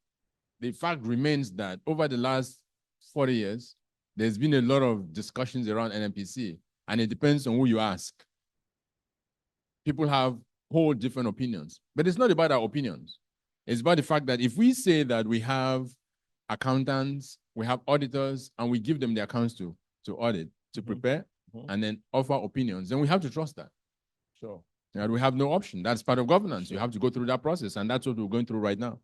the fact remains that over the last 40 years, there's been a lot of discussions around NMPC, and it depends on who you ask. People have whole different opinions, but it's not about our opinions. It's about the fact that if we say that we have accountants, we have auditors, and we give them the accounts to audit, to prepare, and then offer opinions, then we have to trust that. Sure. And we have no option. That's part of governance. You have to go through that process, and that's what we're going through right now.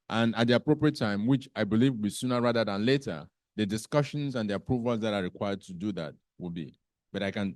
And at the appropriate time, which I believe will be sooner rather than later, the discussions and the approvals that are required to do that will be. But I can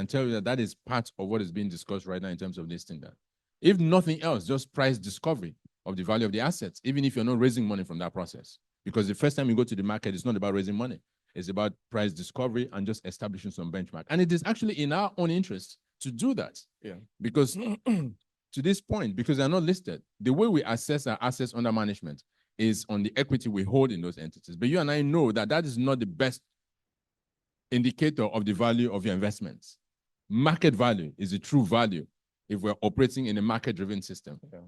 tell you that that is part of what is being discussed right now in terms of listing that. If nothing else, just price discovery of the value of the assets, even if you're not raising money from that process. Because the first time you go to the market, it's not about raising money. It's about price discovery and just establishing some benchmark. And it is actually in our own interest to do that. Yeah. Because to this point, because they're not listed, the way we assess our assets under management is on the equity we hold in those entities. But you and I know that that is not the best indicator of the value of your investments. Market value is the true value if we're operating in a market-driven system. Okay.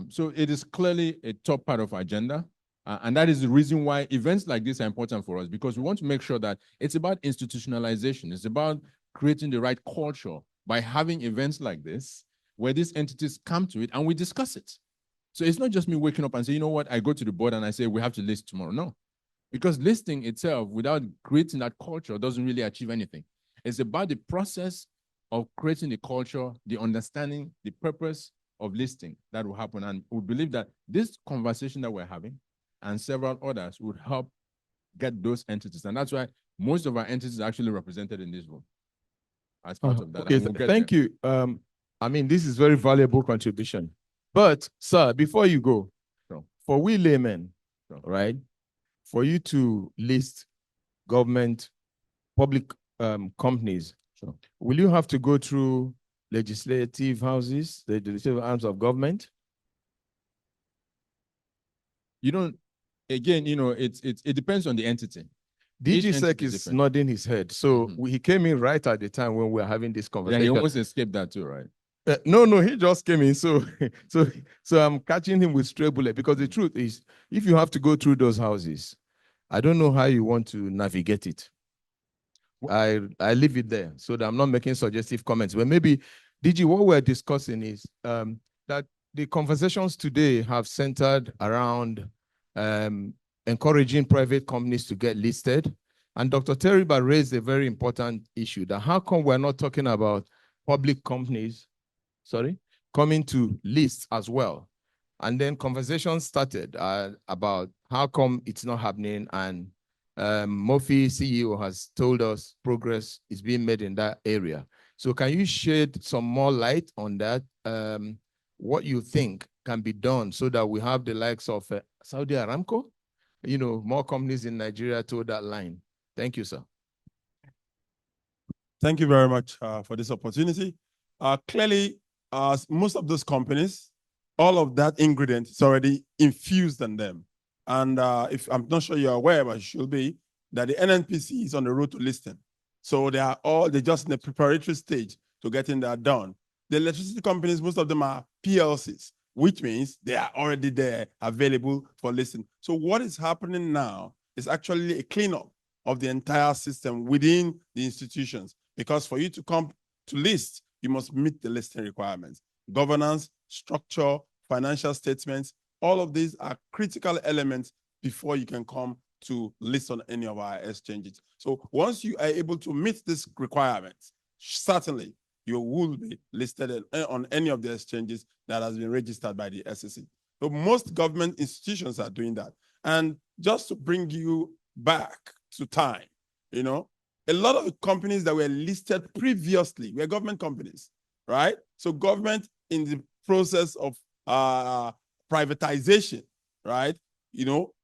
So it is clearly a top part of our agenda. And that is the reason why events like this are important for us, because we want to make sure that it's about institutionalization. It's about creating the right culture by having events like this, where these entities come to it and we discuss it. So it's not just me waking up and say, you know what, I go to the board and I say, we have to list tomorrow. No, because listing itself without creating that culture doesn't really achieve anything. It's about the process of creating the culture, the understanding, the purpose of listing that will happen. And we believe that this conversation that we're having and several others would help get those entities. And that's why most of our entities are actually represented in this room as part of that. Okay, thank you. I mean, this is very valuable contribution. But, sir, before you go, for we laymen, right, for you to list government, public companies, will you have to go through legislative houses, the legislative arms of government? You don't, again, you know, it depends on the entity. DG is nodding his head. So he came in right at the time when we were having this conversation. Yeah, he almost escaped that too, right? No, he just came in. So I'm catching him with stray bullet, because the truth is, if you have to go through those houses, I don't know how you want to navigate it. I leave it there so that I'm not making suggestive comments. But maybe, DG, what we're discussing is that the conversations today have centered around encouraging private companies to get listed. And Dr. Teriba raised a very important issue, that how come we're not talking about public companies, coming to list as well? And then conversations started about how come it's not happening. And Murphy, CEO, has told us progress is being made in that area. So can you shed some more light on that? What you think can be done so that we have the likes of Saudi Aramco, more companies in Nigeria toward that line? Thank you, sir. Thank you very much for this opportunity. Clearly, most of those companies, all of that ingredient is already infused in them. And if I'm not sure you're aware, but you should be, that the NNPC is on the road to listing. So they're just in the preparatory stage to getting that done. The electricity companies, most of them are PLCs, which means they are already there, available for listing. So what is happening now is actually a cleanup of the entire system within the institutions. Because for you to come to list, you must meet the listing requirements. Governance, structure, financial statements, all of these are critical elements before you can come to list on any of our exchanges. So once you are able to meet these requirements, certainly you will be listed on any of the exchanges that has been registered by the SEC. So most government institutions are doing that. And just to bring you back to time, a lot of the companies that were listed previously were government companies, right? So government in the process of privatization, right,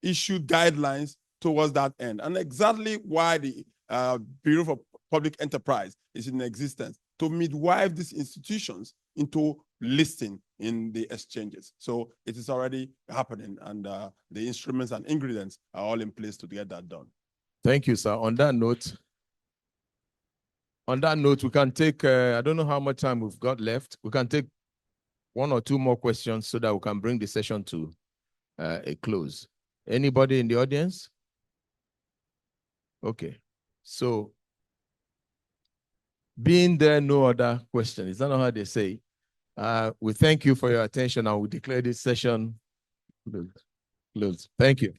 issued guidelines towards that end. And exactly why the Bureau for Public Enterprise is in existence, to midwife these institutions into listing in the exchanges. So it is already happening, and the instruments and ingredients are all in place to get that done. Thank you, sir. On that note, we can take, I don't know how much time we've got left. We can take one or two more questions so that we can bring the session to a close. Anybody in the audience? Okay. So, being there no other question, is that not how they say? We thank you for your attention and we declare this session closed. Thank you.